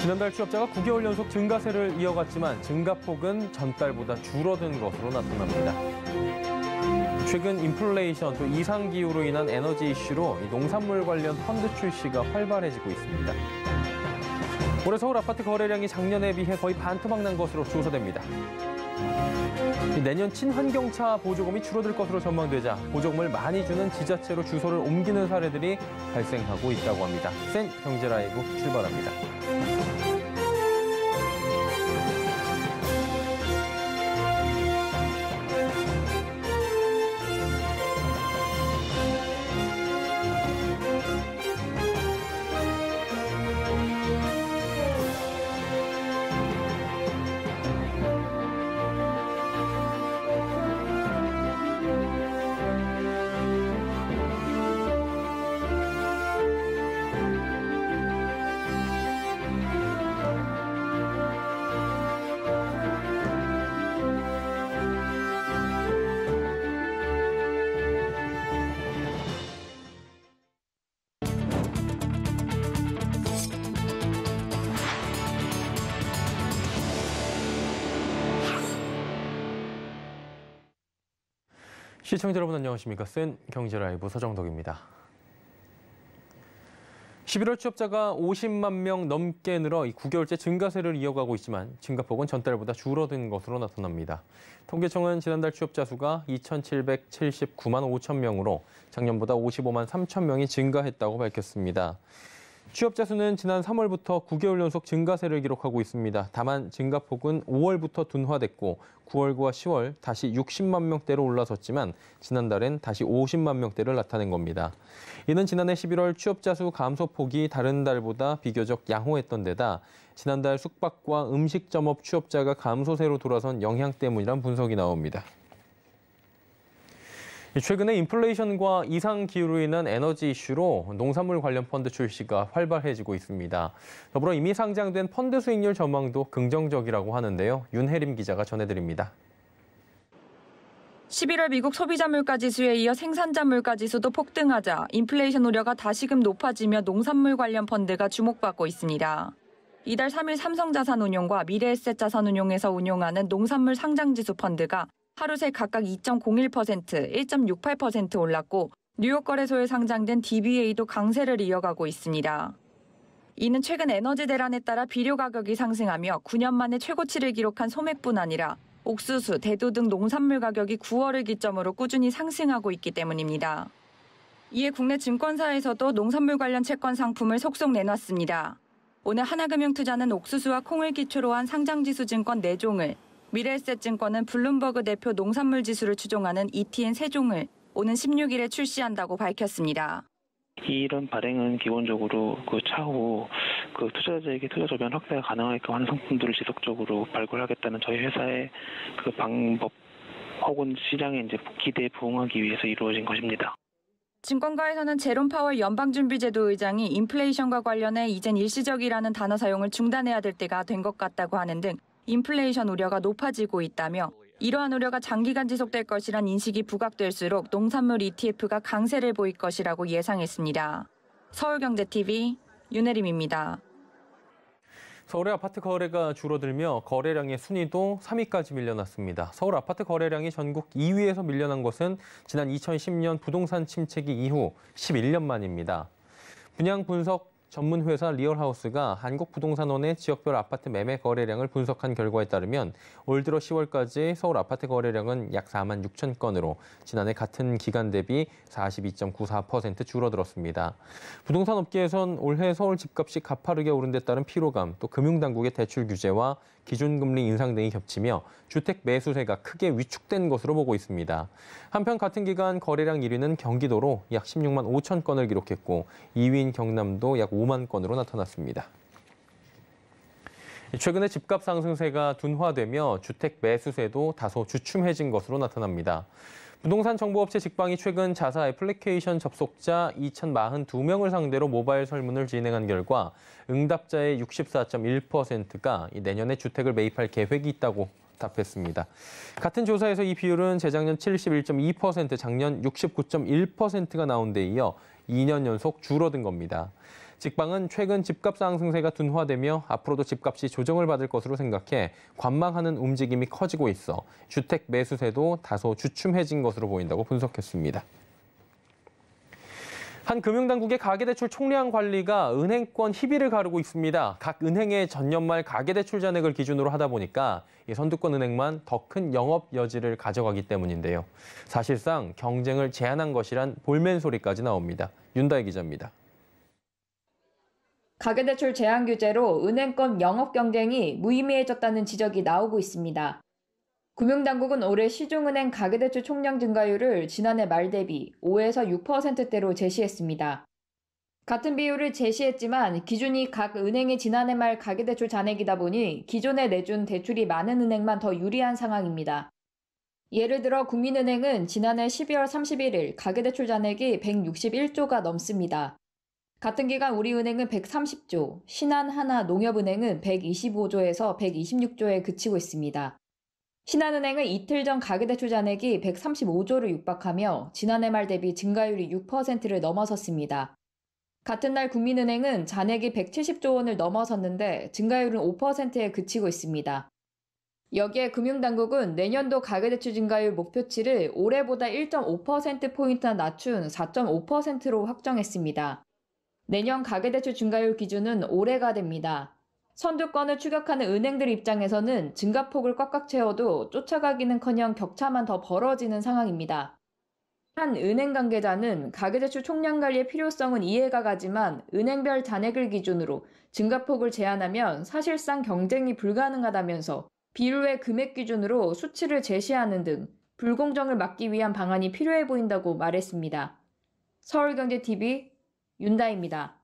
지난달 취업자가 9개월 연속 증가세를 이어갔지만 증가폭은 전달보다 줄어든 것으로 나타납니다. 최근 인플레이션 또 이상기후로 인한 에너지 이슈로 농산물 관련 펀드 출시가 활발해지고 있습니다. 올해 서울 아파트 거래량이 작년에 비해 거의 반토막 난 것으로 조사됩니다. 내년 친환경차 보조금이 줄어들 것으로 전망되자 보조금을 많이 주는 지자체로 주소를 옮기는 사례들이 발생하고 있다고 합니다. 센 경제라이브 출발합니다. 시청자 여러분 안녕하십니까? 센 경제라이브 서정덕입니다. 11월 취업자가 50만 명 넘게 늘어 9개월째 증가세를 이어가고 있지만 증가폭은 전달보다 줄어든 것으로 나타납니다. 통계청은 지난달 취업자 수가 2,779만 5천 명으로 작년보다 55만 3천 명이 증가했다고 밝혔습니다. 취업자 수는 지난 3월부터 9개월 연속 증가세를 기록하고 있습니다. 다만 증가폭은 5월부터 둔화됐고 9월과 10월 다시 60만 명대로 올라섰지만 지난달엔 다시 50만 명대를 나타낸 겁니다. 이는 지난해 11월 취업자 수 감소폭이 다른 달보다 비교적 양호했던 데다 지난달 숙박과 음식점업 취업자가 감소세로 돌아선 영향 때문이란 분석이 나옵니다. 최근에 인플레이션과 이상기후로 인한 에너지 이슈로 농산물 관련 펀드 출시가 활발해지고 있습니다. 더불어 이미 상장된 펀드 수익률 전망도 긍정적이라고 하는데요. 윤혜림 기자가 전해드립니다. 11월 미국 소비자 물가 지수에 이어 생산자 물가 지수도 폭등하자 인플레이션 우려가 다시금 높아지며 농산물 관련 펀드가 주목받고 있습니다. 이달 3일 삼성자산운용과 미래에셋자산운용에서 운용하는 농산물 상장지수 펀드가 하루 새 각각 2.01%, 1.68% 올랐고 뉴욕 거래소에 상장된 DBA도 강세를 이어가고 있습니다. 이는 최근 에너지 대란에 따라 비료 가격이 상승하며 9년 만에 최고치를 기록한 소맥뿐 아니라 옥수수, 대두 등 농산물 가격이 9월을 기점으로 꾸준히 상승하고 있기 때문입니다. 이에 국내 증권사에서도 농산물 관련 채권 상품을 속속 내놨습니다. 오늘 하나금융투자는 옥수수와 콩을 기초로 한 상장지수 증권 4종을, 미래에셋증권은 블룸버그 대표 농산물 지수를 추종하는 ETN 3종을 오는 16일에 출시한다고 밝혔습니다. 이런 발행은 기본적으로 차후 투자자에게 투자 저변 확대가 가능하게끔 하는 상품들을 지속적으로 발굴하겠다는 저희 회사의 방법 혹은 시장의 기대에 부응하기 위해서 이루어진 것입니다. 증권가에서는 제롬 파월 연방준비제도 의장이 인플레이션과 관련해 이젠 일시적이라는 단어 사용을 중단해야 될 때가 된 것 같다고 하는 등 인플레이션 우려가 높아지고 있다며 이러한 우려가 장기간 지속될 것이란 인식이 부각될수록 농산물 ETF가 강세를 보일 것이라고 예상했습니다. 서울경제TV 윤혜림입니다. 서울의 아파트 거래가 줄어들며 거래량의 순위도 3위까지 밀려났습니다. 서울 아파트 거래량이 전국 2위에서 밀려난 것은 지난 2010년 부동산 침체기 이후 11년 만입니다. 분양 분석 전문 회사 리얼하우스가 한국부동산원의 지역별 아파트 매매 거래량을 분석한 결과에 따르면 올 들어 10월까지 서울 아파트 거래량은 약 4만 6천 건으로 지난해 같은 기간 대비 42.94% 줄어들었습니다. 부동산 업계에선 올해 서울 집값이 가파르게 오른 데 따른 피로감, 또 금융당국의 대출 규제와 기준금리 인상 등이 겹치며 주택 매수세가 크게 위축된 것으로 보고 있습니다. 한편 같은 기간 거래량 1위는 경기도로 약 16만 5천 건을 기록했고 2위인 경남도 약 5만 건으로 나타났습니다. 최근에 집값 상승세가 둔화되며 주택 매수세도 다소 주춤해진 것으로 나타납니다. 부동산 정보업체 직방이 최근 자사 애플리케이션 접속자 2,042명을 상대로 모바일 설문을 진행한 결과 응답자의 64.1%가 내년에 주택을 매입할 계획이 있다고 답했습니다. 같은 조사에서 이 비율은 재작년 71.2%, 작년 69.1%가 나온 데 이어 2년 연속 줄어든 겁니다. 직방은 최근 집값 상승세가 둔화되며 앞으로도 집값이 조정을 받을 것으로 생각해 관망하는 움직임이 커지고 있어 주택 매수세도 다소 주춤해진 것으로 보인다고 분석했습니다. 한 금융당국의 가계대출 총량 관리가 은행권 희비를 가르고 있습니다. 각 은행의 전년말 가계대출 잔액을 기준으로 하다 보니까 선두권 은행만 더 큰 영업 여지를 가져가기 때문인데요. 사실상 경쟁을 제한한 것이란 볼멘 소리까지 나옵니다. 윤다혜 기자입니다. 가계대출 제한 규제로 은행권 영업 경쟁이 무의미해졌다는 지적이 나오고 있습니다. 금융당국은 올해 시중은행 가계대출 총량 증가율을 지난해 말 대비 5에서 6%대로 제시했습니다. 같은 비율을 제시했지만 기준이 각 은행의 지난해 말 가계대출 잔액이다 보니 기존에 내준 대출이 많은 은행만 더 유리한 상황입니다. 예를 들어 국민은행은 지난해 12월 31일 가계대출 잔액이 161조가 넘습니다. 같은 기간 우리은행은 130조, 신한하나 농협은행은 125조에서 126조에 그치고 있습니다. 신한은행은 이틀 전 가계대출 잔액이 135조를 육박하며 지난해 말 대비 증가율이 6%를 넘어섰습니다. 같은 날 국민은행은 잔액이 170조 원을 넘어섰는데 증가율은 5%에 그치고 있습니다. 여기에 금융당국은 내년도 가계대출 증가율 목표치를 올해보다 1.5%포인트나 낮춘 4.5%로 확정했습니다. 내년 가계대출 증가율 기준은 올해가 됩니다. 선두권을 추격하는 은행들 입장에서는 증가폭을 꽉꽉 채워도 쫓아가기는커녕 격차만 더 벌어지는 상황입니다. 한 은행 관계자는 가계대출 총량 관리의 필요성은 이해가 가지만 은행별 잔액을 기준으로 증가폭을 제한하면 사실상 경쟁이 불가능하다면서 비율외 금액 기준으로 수치를 제시하는 등 불공정을 막기 위한 방안이 필요해 보인다고 말했습니다. 서울경제TV 윤다입니다.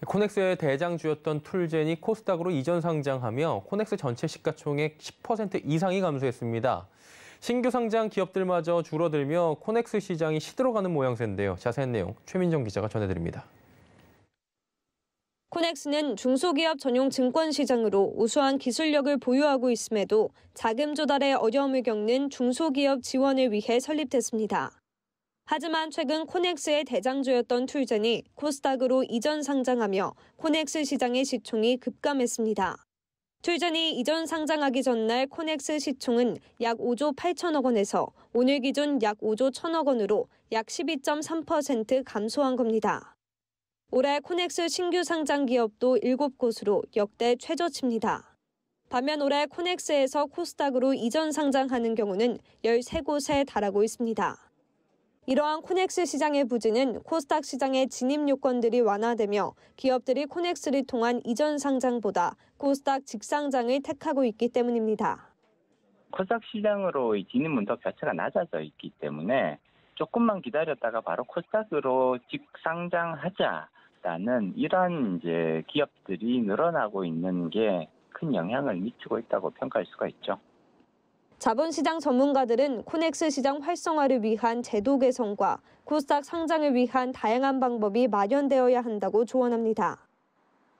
코넥스의 대장주였던 툴젠이 코스닥으로 이전 상장하며 코넥스 전체 시가총액 10% 이상이 감소했습니다. 신규 상장 기업들마저 줄어들며 코넥스 시장이 시들어가는 모양새인데요. 자세한 내용 최민정 기자가 전해드립니다. 코넥스는 중소기업 전용 증권 시장으로 우수한 기술력을 보유하고 있음에도 자금 조달에 어려움을 겪는 중소기업 지원을 위해 설립됐습니다. 하지만 최근 코넥스의 대장주였던 툴젠이 코스닥으로 이전 상장하며 코넥스 시장의 시총이 급감했습니다. 툴젠이 이전 상장하기 전날 코넥스 시총은 약 5조 8천억 원에서 오늘 기준 약 5조 1천억 원으로 약 12.3% 감소한 겁니다. 올해 코넥스 신규 상장 기업도 7곳으로 역대 최저치입니다. 반면 올해 코넥스에서 코스닥으로 이전 상장하는 경우는 13곳에 달하고 있습니다. 이러한 코넥스 시장의 부진은 코스닥 시장의 진입 요건들이 완화되며 기업들이 코넥스를 통한 이전 상장보다 코스닥 직상장을 택하고 있기 때문입니다. 코스닥 시장으로 진입 문턱 자체가 낮아져 있기 때문에 조금만 기다렸다가 바로 코스닥으로 직상장하자라는 이런 기업들이 늘어나고 있는 게 큰 영향을 미치고 있다고 평가할 수가 있죠. 자본시장 전문가들은 코넥스 시장 활성화를 위한 제도 개선과 코스닥 상장을 위한 다양한 방법이 마련되어야 한다고 조언합니다.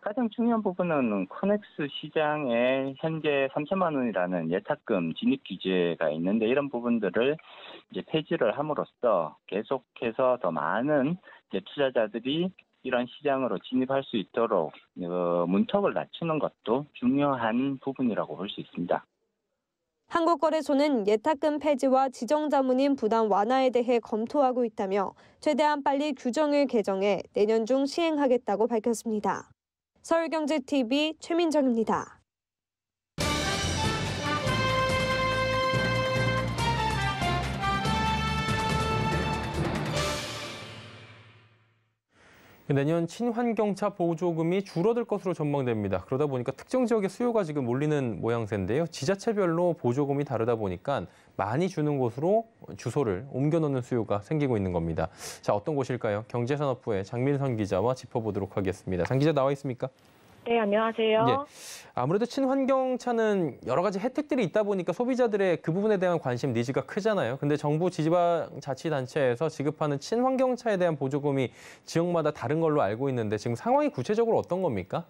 가장 중요한 부분은 코넥스 시장에 현재 3천만 원이라는 예탁금 진입 규제가 있는데 이런 부분들을 폐지를 함으로써 계속해서 더 많은 투자자들이 이런 시장으로 진입할 수 있도록 문턱을 낮추는 것도 중요한 부분이라고 볼 수 있습니다. 한국거래소는 예탁금 폐지와 지정자문인 부담 완화에 대해 검토하고 있다며 최대한 빨리 규정을 개정해 내년 중 시행하겠다고 밝혔습니다. 서울경제TV 최민정입니다. 내년 친환경차 보조금이 줄어들 것으로 전망됩니다. 그러다 보니까 특정 지역의 수요가 지금 몰리는 모양새인데요. 지자체별로 보조금이 다르다 보니까 많이 주는 곳으로 주소를 옮겨놓는 수요가 생기고 있는 겁니다. 자, 어떤 곳일까요? 경제산업부의 장민선 기자와 짚어보도록 하겠습니다. 장 기자 나와 있습니까? 네, 안녕하세요. 예, 아무래도 친환경차는 여러 가지 혜택들이 있다 보니까 소비자들의 그 부분에 대한 관심, 니즈가 크잖아요. 근데 정부 지방자치단체에서 지급하는 친환경차에 대한 보조금이 지역마다 다른 걸로 알고 있는데 지금 상황이 구체적으로 어떤 겁니까?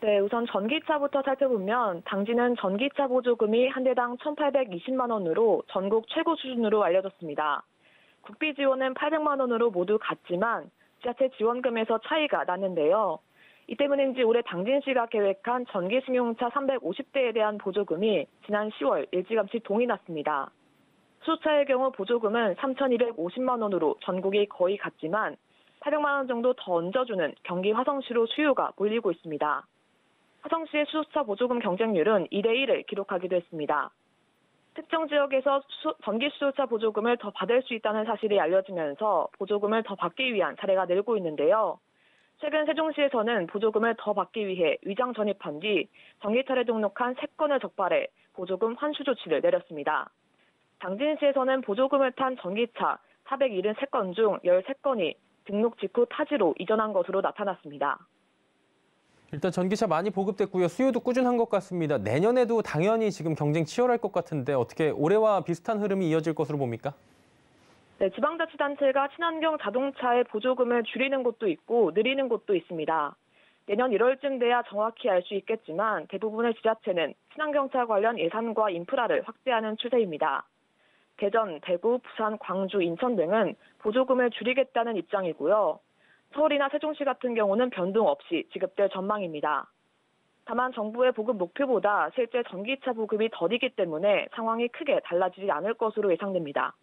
네, 우선 전기차부터 살펴보면 당진은 전기차 보조금이 한 대당 1,820만 원으로 전국 최고 수준으로 알려졌습니다. 국비 지원은 800만 원으로 모두 같지만 지자체 지원금에서 차이가 났는데요. 이 때문인지 올해 당진시가 계획한 전기 승용차 350대에 대한 보조금이 지난 10월 일찌감치 동이 났습니다. 수소차의 경우 보조금은 3,250만 원으로 전국이 거의 같지만 800만 원 정도 더 얹어주는 경기 화성시로 수요가 몰리고 있습니다. 화성시의 수소차 보조금 경쟁률은 2대1을 기록하기도 했습니다. 특정 지역에서 전기 수소차 보조금을 더 받을 수 있다는 사실이 알려지면서 보조금을 더 받기 위한 사례가 늘고 있는데요. 최근 세종시에서는 보조금을 더 받기 위해 위장 전입한 뒤 전기차를 등록한 3건을 적발해 보조금 환수 조치를 내렸습니다. 당진시에서는 보조금을 탄 전기차 473건 중 13건이 등록 직후 타지로 이전한 것으로 나타났습니다. 일단 전기차 많이 보급됐고요. 수요도 꾸준한 것 같습니다. 내년에도 당연히 지금 경쟁 치열할 것 같은데 어떻게 올해와 비슷한 흐름이 이어질 것으로 봅니까? 네, 지방자치단체가 친환경 자동차의 보조금을 줄이는 곳도 있고 늘리는 곳도 있습니다. 내년 1월쯤 돼야 정확히 알 수 있겠지만 대부분의 지자체는 친환경차 관련 예산과 인프라를 확대하는 추세입니다. 대전, 대구, 부산, 광주, 인천 등은 보조금을 줄이겠다는 입장이고요. 서울이나 세종시 같은 경우는 변동 없이 지급될 전망입니다. 다만 정부의 보급 목표보다 실제 전기차 보급이 더디기 때문에 상황이 크게 달라지지 않을 것으로 예상됩니다.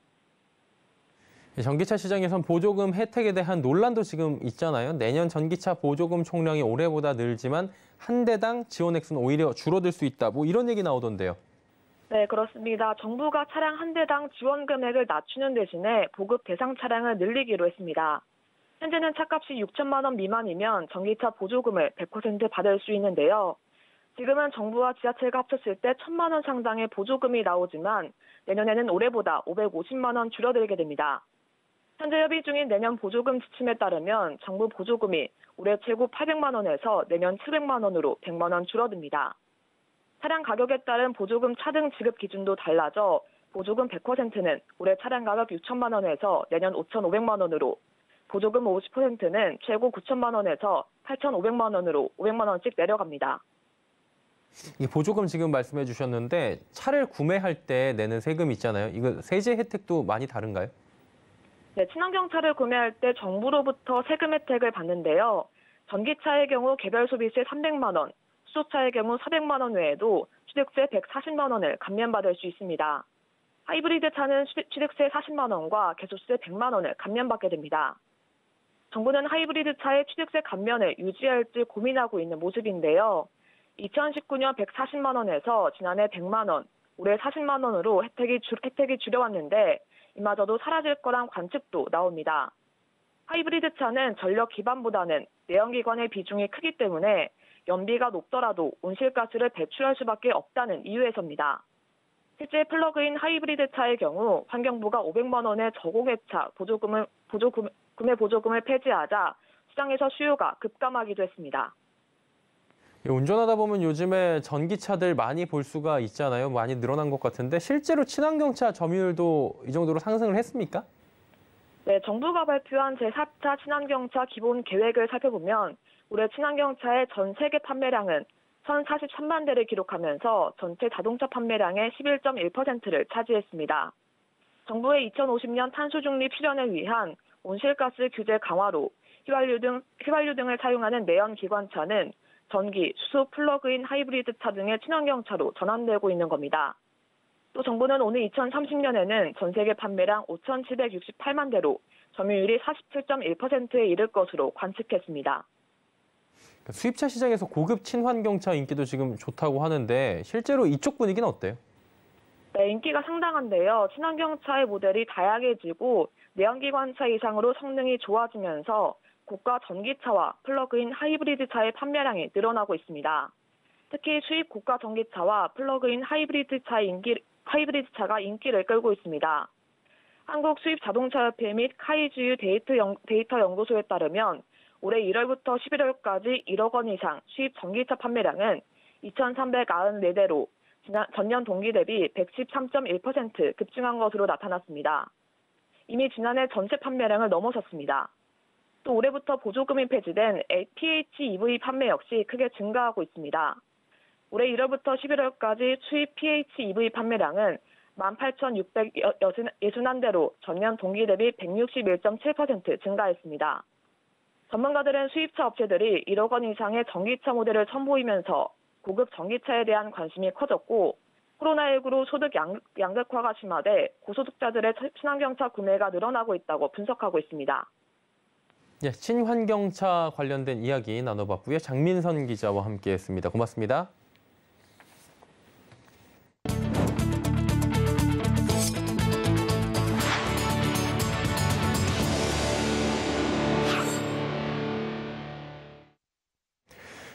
전기차 시장에선 보조금 혜택에 대한 논란도 지금 있잖아요. 내년 전기차 보조금 총량이 올해보다 늘지만 한 대당 지원 액수는 오히려 줄어들 수 있다. 뭐 이런 얘기 나오던데요. 네, 그렇습니다. 정부가 차량 한 대당 지원 금액을 낮추는 대신에 보급 대상 차량을 늘리기로 했습니다. 현재는 차값이 6천만 원 미만이면 전기차 보조금을 100% 받을 수 있는데요. 지금은 정부와 지자체가 합쳤을 때 1,000만 원 상당의 보조금이 나오지만 내년에는 올해보다 550만 원 줄어들게 됩니다. 현재 협의 중인 내년 보조금 지침에 따르면 정부 보조금이 올해 최고 800만 원에서 내년 700만 원으로 100만 원 줄어듭니다. 차량 가격에 따른 보조금 차등 지급 기준도 달라져 보조금 100%는 올해 차량 가격 6천만 원에서 내년 5,500만 원으로, 보조금 50%는 최고 9천만 원에서 8,500만 원으로 500만 원씩 내려갑니다. 이 보조금 지금 말씀해 주셨는데 차를 구매할 때 내는 세금 있잖아요. 이거 세제 혜택도 많이 다른가요? 네, 친환경차를 구매할 때 정부로부터 세금 혜택을 받는데요. 전기차의 경우 개별 소비세 300만 원, 수소차의 경우 400만 원 외에도 취득세 140만 원을 감면받을 수 있습니다. 하이브리드 차는 취득세 40만 원과 개소세 100만 원을 감면받게 됩니다. 정부는 하이브리드 차의 취득세 감면을 유지할지 고민하고 있는 모습인데요. 2019년 140만 원에서 지난해 100만 원, 올해 40만 원으로 혜택이 줄여왔는데 이마저도 사라질 거란 관측도 나옵니다. 하이브리드 차는 전력 기반보다는 내연기관의 비중이 크기 때문에 연비가 높더라도 온실가스를 배출할 수밖에 없다는 이유에서입니다. 실제 플러그인 하이브리드 차의 경우 환경부가 500만 원의 저공해차 구매 보조금을 폐지하자 시장에서 수요가 급감하기도 했습니다. 운전하다 보면 요즘에 전기차들 많이 볼 수가 있잖아요. 많이 늘어난 것 같은데 실제로 친환경차 점유율도 이 정도로 상승을 했습니까? 네, 정부가 발표한 제4차 친환경차 기본 계획을 살펴보면 올해 친환경차의 전 세계 판매량은 1,043만 대를 기록하면서 전체 자동차 판매량의 11.1%를 차지했습니다. 정부의 2050년 탄소 중립 실현을 위한 온실가스 규제 강화로 휘발유 등을 사용하는 내연 기관차는 전기, 수소, 플러그인 하이브리드 차 등의 친환경차로 전환되고 있는 겁니다. 또 정부는 오늘 2030년에는 전 세계 판매량 5,768만 대로 점유율이 47.1%에 이를 것으로 관측했습니다. 수입차 시장에서 고급 친환경차 인기도 지금 좋다고 하는데 실제로 이쪽 분위기는 어때요? 네, 인기가 상당한데요. 친환경차의 모델이 다양해지고 내연기관차 이상으로 성능이 좋아지면서 고가 전기차와 플러그인 하이브리드 차의 판매량이 늘어나고 있습니다. 특히 수입 고가 전기차와 플러그인 하이브리드 차가 인기를 끌고 있습니다. 한국수입자동차협회 및 카이즈유 데이터 연구소에 따르면 올해 1월부터 11월까지 1억 원 이상 수입 전기차 판매량은 2,394대로 전년 동기 대비 113.1% 급증한 것으로 나타났습니다. 이미 지난해 전체 판매량을 넘어섰습니다. 또 올해부터 보조금이 폐지된 PHEV 판매 역시 크게 증가하고 있습니다. 올해 1월부터 11월까지 수입 PHEV 판매량은 18,661대로 전년 동기 대비 161.7% 증가했습니다. 전문가들은 수입차 업체들이 1억 원 이상의 전기차 모델을 선보이면서 고급 전기차에 대한 관심이 커졌고 코로나19로 소득 양극화가 심화돼 고소득자들의 친환경차 구매가 늘어나고 있다고 분석하고 있습니다. 예, 친환경차 관련된 이야기 나눠봤고요. 장민선 기자와 함께했습니다. 고맙습니다.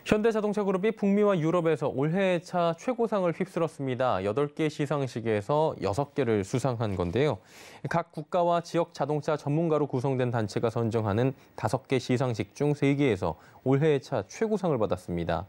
현대자동차그룹이 북미와 유럽에서 올해의 차 최고상을 휩쓸었습니다. 8개 시상식에서 6개를 수상한 건데요. 각 국가와 지역 자동차 전문가로 구성된 단체가 선정하는 5개 시상식 중 3개에서 올해의 차 최고상을 받았습니다.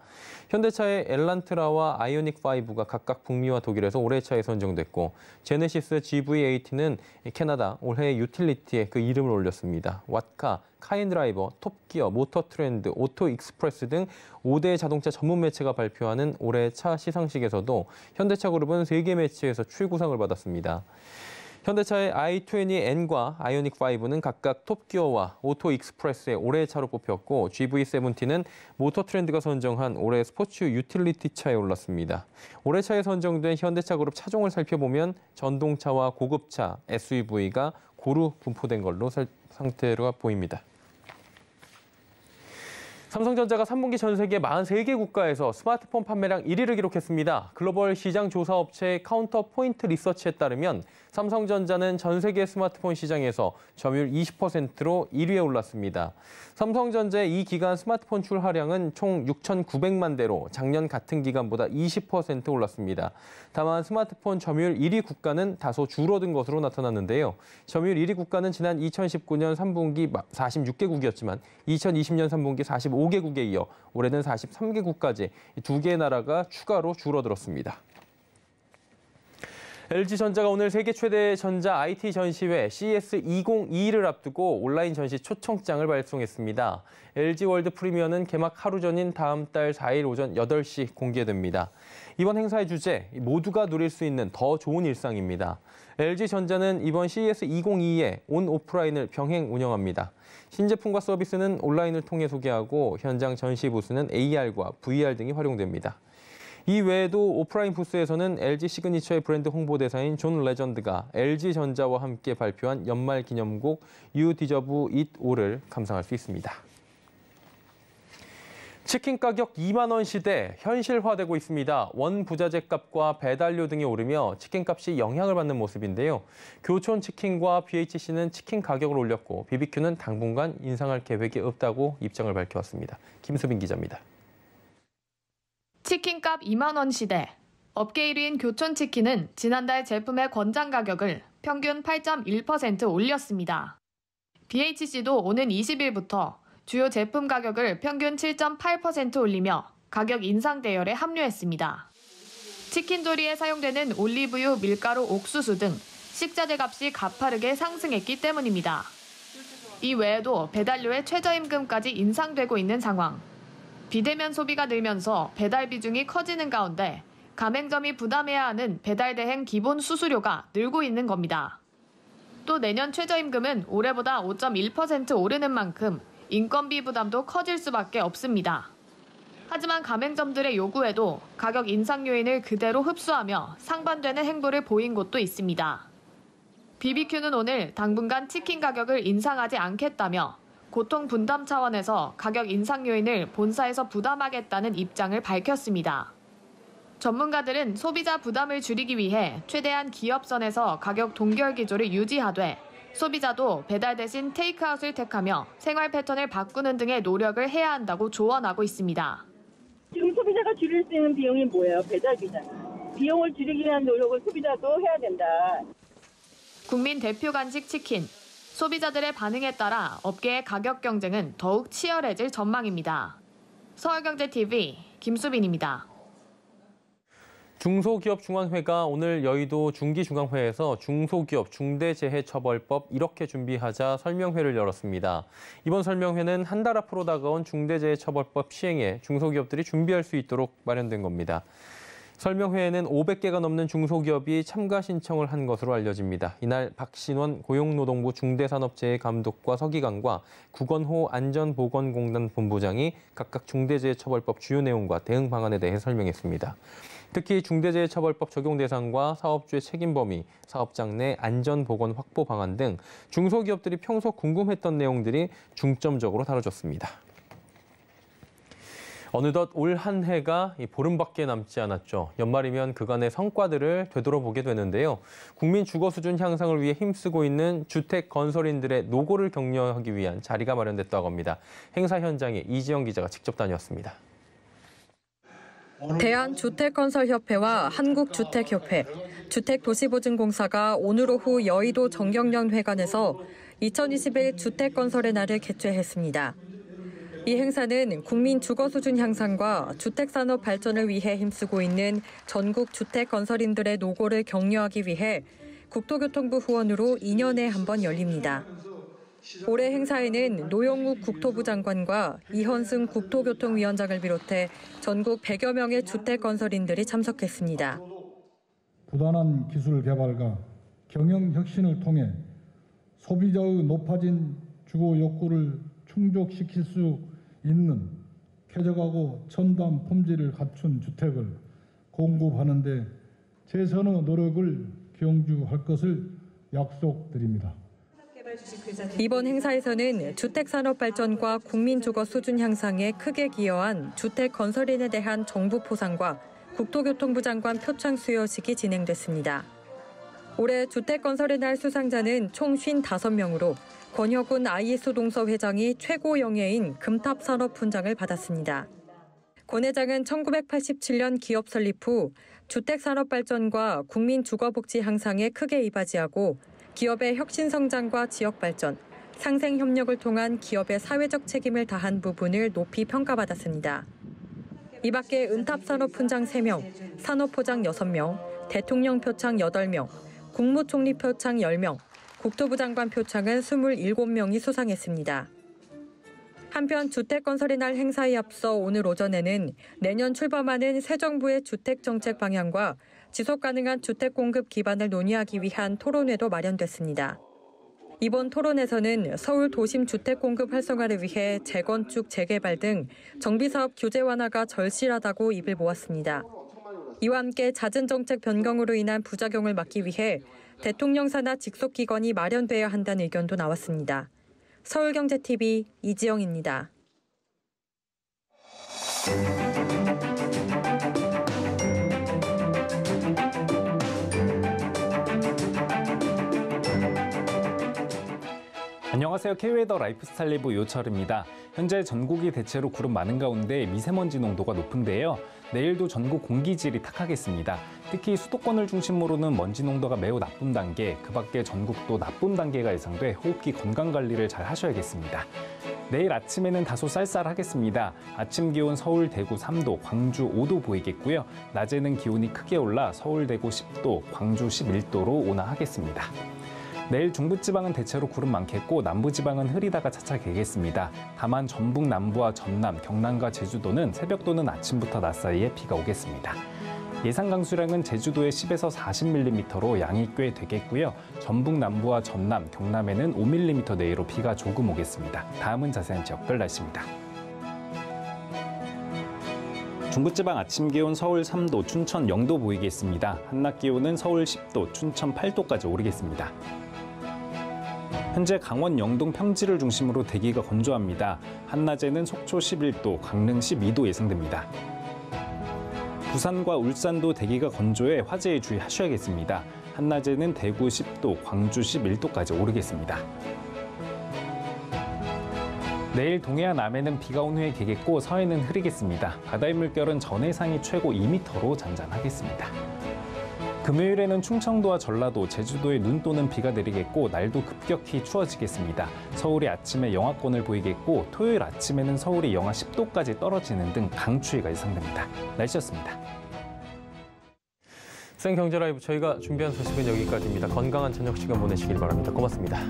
현대차의 엘란트라와 아이오닉5가 각각 북미와 독일에서 올해의 차에 선정됐고 제네시스 GV80는 캐나다 올해의 유틸리티에 그 이름을 올렸습니다. 왓카, 카인드라이버, 톱기어, 모터트렌드, 오토익스프레스 등 5대 자동차 전문 매체가 발표하는 올해 차 시상식에서도 현대차 그룹은 3개 매체에서 최고상을 받았습니다. 현대차의 i20N과 아이오닉5는 각각 톱기어와 오토익스프레스의 올해의 차로 뽑혔고 GV70는 모터트렌드가 선정한 올해 스포츠 유틸리티 차에 올랐습니다. 올해 차에 선정된 현대차 그룹 차종을 살펴보면 전동차와 고급차, SUV가 고루 분포된 걸로 상태가 보입니다. 삼성전자가 3분기 전 세계 43개 국가에서 스마트폰 판매량 1위를 기록했습니다. 글로벌 시장 조사 업체 카운터 포인트 리서치에 따르면 삼성전자는 전 세계 스마트폰 시장에서 점유율 20%로 1위에 올랐습니다. 삼성전자의 이 기간 스마트폰 출하량은 총 6,900만 대로 작년 같은 기간보다 20% 올랐습니다. 다만 스마트폰 점유율 1위 국가는 다소 줄어든 것으로 나타났는데요. 점유율 1위 국가는 지난 2019년 3분기 46개국이었지만 2020년 3분기 45개국에 이어 올해는 43개국까지 2개의 나라가 추가로 줄어들었습니다. LG전자가 오늘 세계 최대 전자 IT 전시회 CES 2022를 앞두고 온라인 전시 초청장을 발송했습니다. LG월드 프리미어는 개막 하루 전인 다음 달 4일 오전 8시 공개됩니다. 이번 행사의 주제, 모두가 누릴 수 있는 더 좋은 일상입니다. LG전자는 이번 CES 2022에 온 오프라인을 병행 운영합니다. 신제품과 서비스는 온라인을 통해 소개하고 현장 전시 부스는 AR과 VR 등이 활용됩니다. 이 외에도 오프라인 부스에서는 LG 시그니처의 브랜드 홍보대사인 존 레전드가 LG전자와 함께 발표한 연말 기념곡 You Deserve It All을 감상할 수 있습니다. 치킨 가격 2만 원 시대 현실화되고 있습니다. 원 부자재 값과 배달료 등이 오르며 치킨 값이 영향을 받는 모습인데요. 교촌 치킨과 BHC는 치킨 가격을 올렸고 BBQ는 당분간 인상할 계획이 없다고 입장을 밝혀왔습니다. 김수빈 기자입니다. 치킨값 2만 원 시대. 업계 1위인 교촌치킨은 지난달 제품의 권장 가격을 평균 8.1% 올렸습니다. BHC도 오는 20일부터 주요 제품 가격을 평균 7.8% 올리며 가격 인상 대열에 합류했습니다. 치킨조리에 사용되는 올리브유, 밀가루, 옥수수 등 식자재 값이 가파르게 상승했기 때문입니다. 이 외에도 배달료의 최저임금까지 인상되고 있는 상황. 비대면 소비가 늘면서 배달 비중이 커지는 가운데 가맹점이 부담해야 하는 배달 대행 기본 수수료가 늘고 있는 겁니다. 또 내년 최저임금은 올해보다 5.1% 오르는 만큼 인건비 부담도 커질 수밖에 없습니다. 하지만 가맹점들의 요구에도 가격 인상 요인을 그대로 흡수하며 상반되는 행보를 보인 곳도 있습니다. BBQ는 오늘 당분간 치킨 가격을 인상하지 않겠다며 고통 분담 차원에서 가격 인상 요인을 본사에서 부담하겠다는 입장을 밝혔습니다. 전문가들은 소비자 부담을 줄이기 위해 최대한 기업선에서 가격 동결 기조를 유지하되 소비자도 배달 대신 테이크아웃을 택하며 생활 패턴을 바꾸는 등의 노력을 해야 한다고 조언하고 있습니다. 지금 소비자가 줄일 수 있는 비용이 뭐예요? 배달비잖아. 비용을 줄이기 위한 노력을 소비자도 해야 된다. 국민 대표 간식 치킨. 소비자들의 반응에 따라 업계의 가격 경쟁은 더욱 치열해질 전망입니다. 서울경제TV 김수빈입니다. 중소기업중앙회가 오늘 여의도 중기중앙회에서 중소기업 중대재해처벌법 이렇게 준비하자 설명회를 열었습니다. 이번 설명회는 한 달 앞으로 다가온 중대재해처벌법 시행에 중소기업들이 준비할 수 있도록 마련된 겁니다. 설명회에는 500개가 넘는 중소기업이 참가 신청을 한 것으로 알려집니다. 이날 박신원 고용노동부 중대산업재해 감독과 서기관과 구건호 안전보건공단 본부장이 각각 중대재해처벌법 주요 내용과 대응 방안에 대해 설명했습니다. 특히 중대재해처벌법 적용 대상과 사업주의 책임 범위, 사업장 내 안전보건 확보 방안 등 중소기업들이 평소 궁금했던 내용들이 중점적으로 다뤄졌습니다. 어느덧 올 한 해가 보름밖에 남지 않았죠. 연말이면 그간의 성과들을 되돌아보게 되는데요. 국민 주거 수준 향상을 위해 힘쓰고 있는 주택 건설인들의 노고를 격려하기 위한 자리가 마련됐다고 합니다. 행사 현장에 이지영 기자가 직접 다녔습니다. 대한주택건설협회와 한국주택협회, 주택도시보증공사가 오늘 오후 여의도 정경련회관에서 2021 주택건설의 날을 개최했습니다. 이 행사는 국민 주거 수준 향상과 주택산업 발전을 위해 힘쓰고 있는 전국 주택건설인들의 노고를 격려하기 위해 국토교통부 후원으로 2년에 한 번 열립니다. 올해 행사에는 노영욱 국토부 장관과 이현승 국토교통위원장을 비롯해 전국 100여 명의 주택건설인들이 참석했습니다. 부단한 기술 개발과 경영 혁신을 통해 소비자의 높아진 주거 욕구를 충족시킬 수 있는 쾌적하고 첨단 품질을 갖춘 주택을 공급하는 데 최선의 노력을 경주할 것을 약속드립니다. 이번 행사에서는 주택산업 발전과 국민 주거 수준 향상에 크게 기여한 주택건설인에 대한 정부 포상과 국토교통부 장관 표창 수여식이 진행됐습니다. 올해 주택건설의 날 수상자는 총 55명으로 권혁훈 IS 동서 회장이 최고 영예인 금탑산업훈장을 받았습니다. 권 회장은 1987년 기업 설립 후 주택산업 발전과 국민 주거복지 향상에 크게 이바지하고 기업의 혁신 성장과 지역 발전, 상생 협력을 통한 기업의 사회적 책임을 다한 부분을 높이 평가받았습니다. 이 밖에 은탑산업훈장 3명, 산업포장 6명, 대통령 표창 8명, 국무총리 표창 10명, 국토부 장관 표창은 27명이 수상했습니다. 한편 주택건설의 날 행사에 앞서 오늘 오전에는 내년 출범하는 새 정부의 주택정책 방향과 지속가능한 주택 공급 기반을 논의하기 위한 토론회도 마련됐습니다. 이번 토론에서는 서울 도심 주택 공급 활성화를 위해 재건축, 재개발 등 정비사업 규제 완화가 절실하다고 입을 모았습니다. 이와 함께 잦은 정책 변경으로 인한 부작용을 막기 위해 대통령 산하 직속기관이 마련돼야 한다는 의견도 나왔습니다. 서울경제TV 이지영입니다. 안녕하세요. K웨더 라이프스타일 리뷰 요철입니다. 현재 전국이 대체로 구름 많은 가운데 미세먼지 농도가 높은데요. 내일도 전국 공기질이 탁하겠습니다. 특히 수도권을 중심으로는 먼지 농도가 매우 나쁨 단계, 그 밖에 전국도 나쁨 단계가 예상돼 호흡기 건강 관리를 잘 하셔야겠습니다. 내일 아침에는 다소 쌀쌀하겠습니다. 아침 기온 서울, 대구 3도, 광주 5도 보이겠고요. 낮에는 기온이 크게 올라 서울, 대구 10도, 광주 11도로 온화하겠습니다. 내일 중부지방은 대체로 구름 많겠고 남부지방은 흐리다가 차차 개겠습니다. 다만 전북 남부와 전남, 경남과 제주도는 새벽 또는 아침부터 낮 사이에 비가 오겠습니다. 예상 강수량은 제주도에 10에서 40mm로 양이 꽤 되겠고요. 전북 남부와 전남, 경남에는 5mm 내외로 비가 조금 오겠습니다. 다음은 자세한 지역별 날씨입니다. 중부지방 아침 기온 서울 3도, 춘천 0도 보이겠습니다. 한낮 기온은 서울 10도, 춘천 8도까지 오르겠습니다. 현재 강원 영동 평지를 중심으로 대기가 건조합니다. 한낮에는 속초 11도, 강릉 12도 예상됩니다. 부산과 울산도 대기가 건조해 화재에 주의하셔야겠습니다. 한낮에는 대구 10도, 광주 11도까지 오르겠습니다. 내일 동해안 남해는 비가 온 후에 개겠고 서해는 흐리겠습니다. 바다의 물결은 전해상이 최고 2m로 잔잔하겠습니다. 금요일에는 충청도와 전라도, 제주도에 눈 또는 비가 내리겠고 날도 급격히 추워지겠습니다. 서울이 아침에 영하권을 보이겠고 토요일 아침에는 서울이 영하 10도까지 떨어지는 등 강추위가 예상됩니다. 날씨였습니다. 생경제라이브 저희가 준비한 소식은 여기까지입니다. 건강한 저녁 시간 보내시길 바랍니다. 고맙습니다.